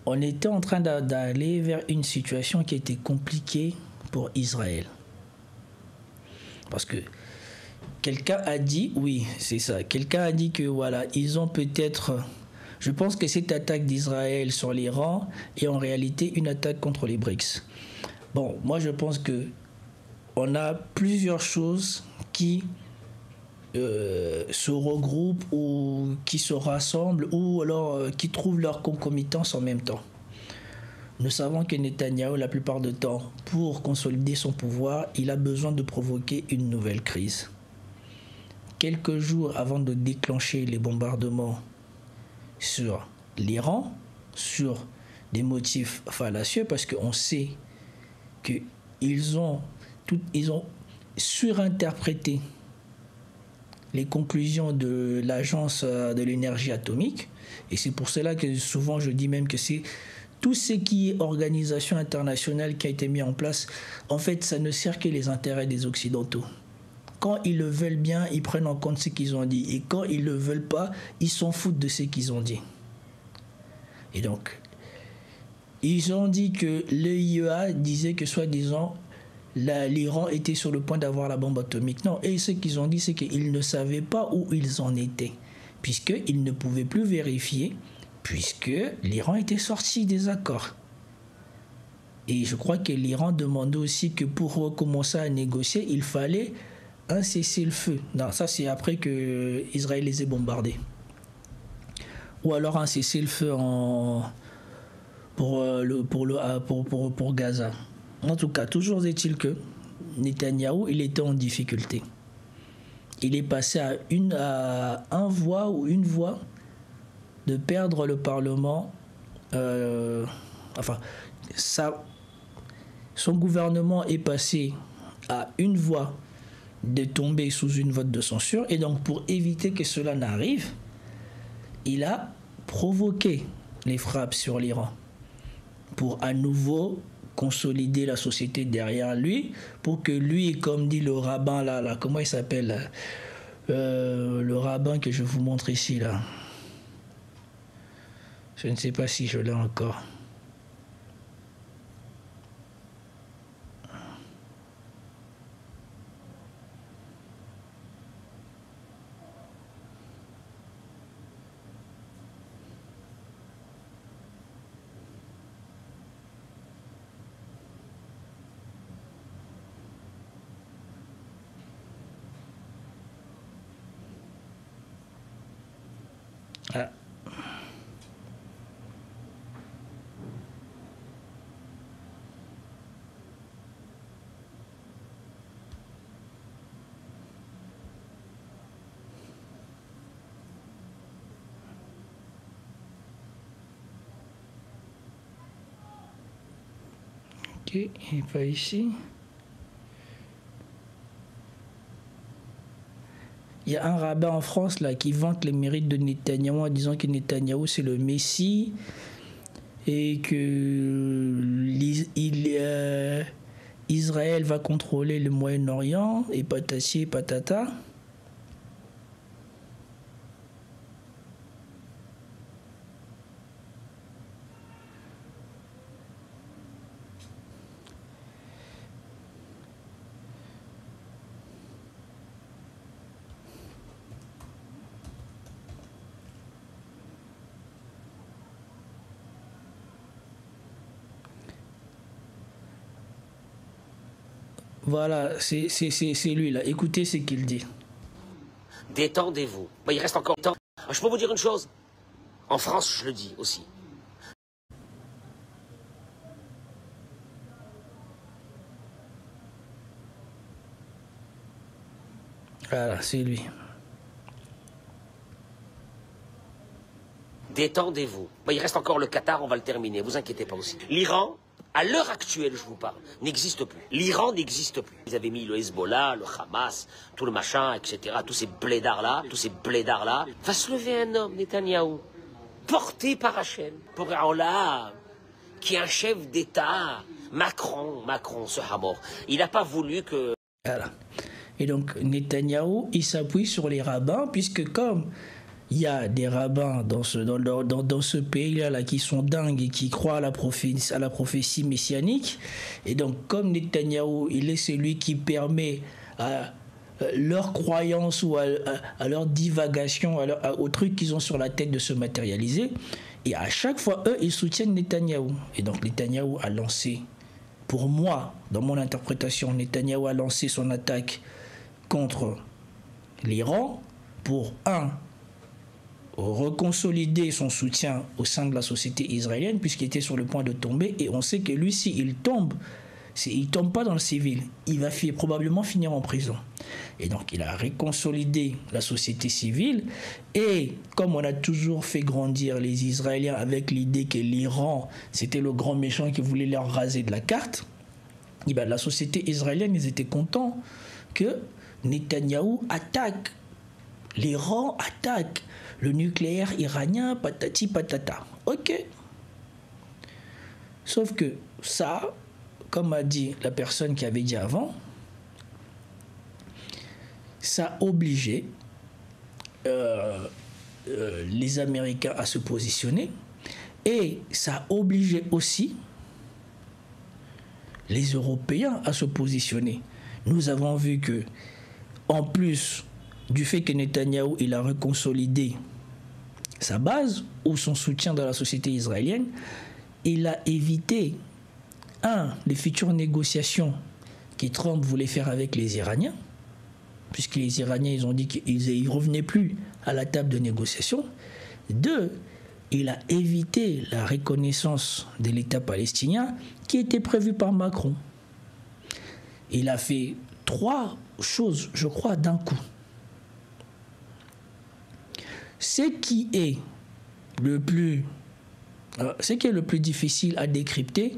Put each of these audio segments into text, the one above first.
on était en train d'aller vers une situation qui était compliquée pour Israël. Parce que quelqu'un a dit, oui, c'est ça, quelqu'un a dit que voilà, ils ont peut-être... Je pense que cette attaque d'Israël sur l'Iran est en réalité une attaque contre les BRICS. Bon, moi je pense que on a plusieurs choses qui se regroupent ou qui se rassemblent ou alors qui trouvent leur concomitance en même temps. Nous savons que Netanyahou, la plupart du temps, pour consolider son pouvoir, il a besoin de provoquer une nouvelle crise. Quelques jours avant de déclencher les bombardements sur l'Iran, sur des motifs fallacieux, parce qu'on sait qu'ils ont surinterprété les conclusions de l'agence de l'énergie atomique, et c'est pour cela que souvent je dis même que c'est tout ce qui est organisation internationale qui a été mis en place, en fait ça ne sert que les intérêts des Occidentaux. Quand ils le veulent bien, ils prennent en compte ce qu'ils ont dit, et quand ils ne le veulent pas, ils s'en foutent de ce qu'ils ont dit. Et donc, ils ont dit que l'EIEA disait que soi-disant l'Iran était sur le point d'avoir la bombe atomique. Non, et ce qu'ils ont dit, c'est qu'ils ne savaient pas où ils en étaient, puisqu'ils ne pouvaient plus vérifier, puisque l'Iran était sorti des accords. Et je crois que l'Iran demandait aussi que pour recommencer à négocier, il fallait un cessez-le-feu. Non, ça c'est après que Israël les ait bombardés. Ou alors un cessez-le-feu pour Gaza. En tout cas, toujours est-il que Netanyahou, il était en difficulté. Il est passé à un voix ou une voix de perdre le Parlement. Son gouvernement est passé à une voix de tomber sous une vote de censure. Et donc, pour éviter que cela n'arrive, il a provoqué les frappes sur l'Iran pour à nouveau consolider la société derrière lui, pour que lui, comme dit le rabbin là comment il s'appelle, le rabbin que je vous montre ici là, je ne sais pas si je l'ai encore. Ah. Ok, il n'est pas ici. Il y a un rabbin en France là, qui vante les mérites de Netanyahou en disant que Netanyahou c'est le Messie et que Israël va contrôler le Moyen-Orient et patati et patata. Voilà, c'est lui là. Écoutez ce qu'il dit. Détendez-vous. Bah, il reste encore temps. Je peux vous dire une chose. En France, je le dis aussi. Voilà, c'est lui. Détendez-vous. Bah, il reste encore le Qatar, on va le terminer. Vous inquiétez pas aussi. L'Iran, à l'heure actuelle, je vous parle, n'existe plus. L'Iran n'existe plus. Ils avaient mis le Hezbollah, le Hamas, tout le machin, etc. Tous ces blédards-là, Va se lever un homme, Netanyahou, porté par Hachem, pour Allah, qui est un chef d'État. Macron, ce Hamor. Il n'a pas voulu que... Voilà. Et donc, Netanyahou, il s'appuie sur les rabbins, puisque comme il y a des rabbins dans ce pays-là là, qui sont dingues et qui croient à la prophétie messianique. Et donc, comme Netanyahou, il est celui qui permet à leur croyance ou à leur divagation, aux trucs qu'ils ont sur la tête de se matérialiser. Et à chaque fois, eux, ils soutiennent Netanyahou. Et donc, Netanyahou a lancé, pour moi, dans mon interprétation, Netanyahou a lancé son attaque contre l'Iran pour, reconsolider son soutien au sein de la société israélienne, puisqu'il était sur le point de tomber. Et on sait que lui, s'il tombe, il ne tombe pas dans le civil, il va probablement finir en prison. Et donc, il a reconsolidé la société civile. Et comme on a toujours fait grandir les Israéliens avec l'idée que l'Iran, c'était le grand méchant qui voulait leur raser de la carte, et bien, la société israélienne, ils étaient contents que Netanyahou attaque. L'Iran attaque le nucléaire iranien, patati patata. Ok. Sauf que ça, comme a dit la personne qui avait dit avant, ça a obligé les Américains à se positionner et ça a obligé aussi les Européens à se positionner. Nous avons vu que, en plus du fait que Netanyahou il a reconsolidé sa base ou son soutien dans la société israélienne, il a évité les futures négociations que Trump voulait faire avec les Iraniens, puisque les Iraniens ils ont dit qu'ils ne revenaient plus à la table de négociation. 2, il a évité la reconnaissance de l'État palestinien qui était prévue par Macron. Il a fait 3 choses, je crois, d'un coup. Ce qui est le plus difficile à décrypter,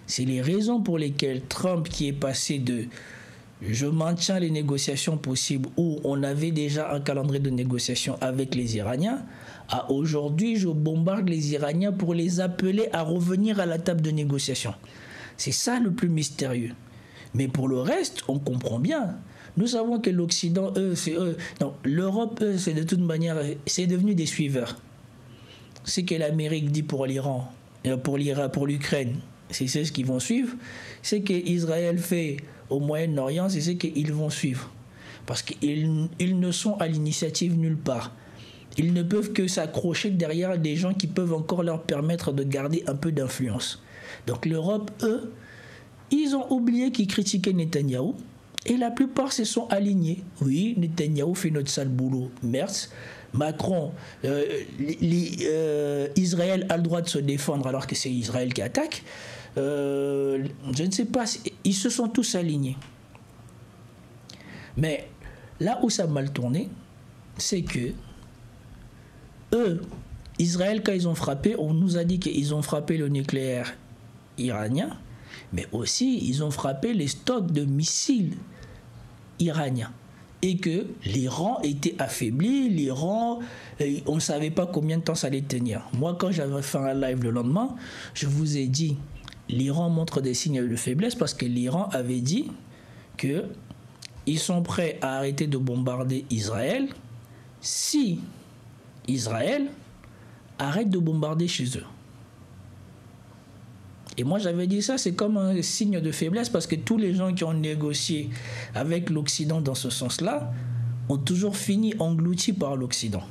c'est les raisons pour lesquelles Trump, qui est passé de « je maintiens les négociations possibles » où on avait déjà un calendrier de négociation avec les Iraniens, à aujourd'hui, je bombarde les Iraniens pour les appeler à revenir à la table de négociation. C'est ça le plus mystérieux. Mais pour le reste, on comprend bien. Nous savons que l'Occident, l'Europe, c'est de toute manière, c'est devenu des suiveurs. Ce que l'Amérique dit pour l'Iran, pour l'Ukraine, c'est ce qu'ils vont suivre. Ce qu'Israël fait au Moyen-Orient, c'est ce qu'ils vont suivre. Parce qu'ils ne sont à l'initiative nulle part. Ils ne peuvent que s'accrocher derrière des gens qui peuvent encore leur permettre de garder un peu d'influence. Donc l'Europe, eux, ils ont oublié qu'ils critiquaient Netanyahou. Et la plupart se sont alignés. Oui, Netanyahou fait notre sale boulot. Merci. Macron, Israël a le droit de se défendre alors que c'est Israël qui attaque. Je ne sais pas, ils se sont tous alignés. Mais là où ça a mal tourné, c'est que eux, Israël, quand ils ont frappé, on nous a dit qu'ils ont frappé le nucléaire iranien, mais aussi ils ont frappé les stocks de missiles iraniens. Et que l'Iran était affaibli, l'Iran, on ne savait pas combien de temps ça allait tenir. Moi, quand j'avais fait un live le lendemain, je vous ai dit, l'Iran montre des signes de faiblesse parce que l'Iran avait dit qu'ils sont prêts à arrêter de bombarder Israël si Israël arrête de bombarder chez eux. Et moi, j'avais dit ça, c'est comme un signe de faiblesse parce que tous les gens qui ont négocié avec l'Occident dans ce sens-là ont toujours fini engloutis par l'Occident.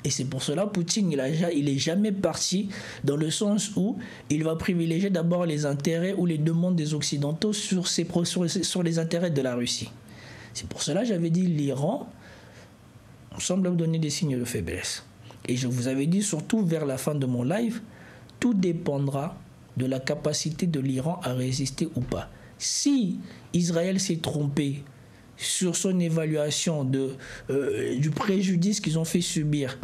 Et c'est pour cela que Poutine, il n'est jamais parti dans le sens où il va privilégier d'abord les intérêts ou les demandes des Occidentaux sur les intérêts de la Russie. C'est pour cela que j'avais dit l'Iran semble me donner des signes de faiblesse. Et je vous avais dit, surtout vers la fin de mon live, tout dépendra de la capacité de l'Iran à résister ou pas. Si Israël s'est trompé sur son évaluation du préjudice qu'ils ont fait subir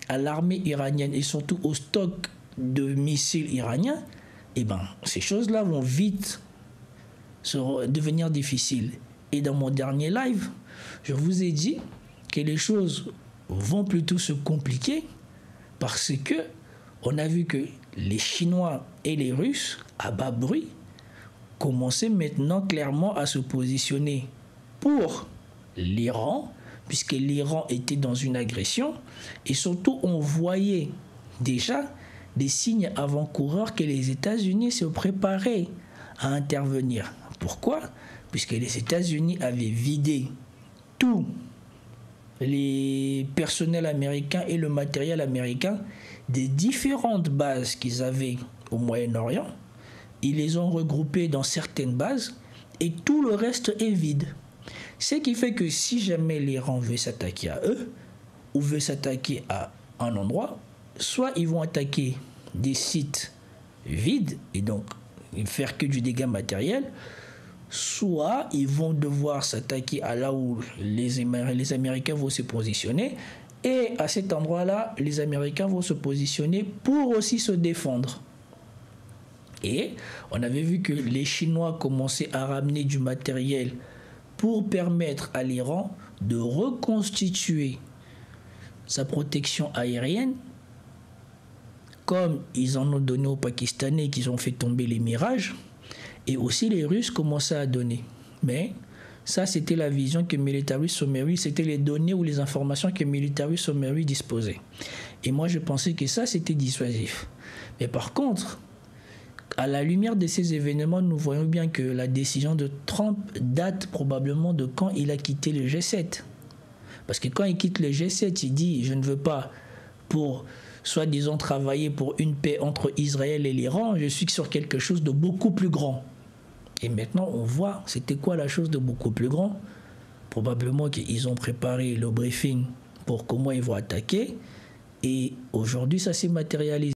à l'armée iranienne et surtout au stock de missiles iraniens, eh ben, ces choses-là vont vite devenir difficiles. Et dans mon dernier live, je vous ai dit que les choses vont plutôt se compliquer parce que on a vu que les Chinois et les Russes, à bas bruit, commençaient maintenant clairement à se positionner pour l'Iran, puisque l'Iran était dans une agression, et surtout on voyait déjà des signes avant-coureurs que les États-Unis se préparaient à intervenir. Pourquoi? Puisque les États-Unis avaient vidé tous les personnels américains et le matériel américain des différentes bases qu'ils avaient au Moyen-Orient. Ils les ont regroupés dans certaines bases et tout le reste est vide. Ce qui fait que si jamais l'Iran veut s'attaquer à eux ou veut s'attaquer à un endroit, soit ils vont attaquer des sites vides et donc faire que du dégât matériel, soit ils vont devoir s'attaquer à là où les Américains vont se positionner, et à cet endroit-là, les Américains vont se positionner pour aussi se défendre. Et on avait vu que les Chinois commençaient à ramener du matériel pour permettre à l'Iran de reconstituer sa protection aérienne, comme ils en ont donné aux Pakistanais qui ont fait tomber les Mirages, et aussi les Russes commençaient à donner. Mais ça, c'était la vision que Military Summary, c'était les données ou les informations que Military Summary disposait. Et moi, je pensais que ça, c'était dissuasif. Mais par contre, à la lumière de ces événements, nous voyons bien que la décision de Trump date probablement de quand il a quitté le G7. Parce que quand il quitte le G7, il dit « je ne veux pas pour soi-disant travailler pour une paix entre Israël et l'Iran, je suis sur quelque chose de beaucoup plus grand ». Et maintenant, on voit, c'était quoi la chose de beaucoup plus grand? Probablement qu'ils ont préparé le briefing pour comment ils vont attaquer. Et aujourd'hui, ça s'est matérialisé.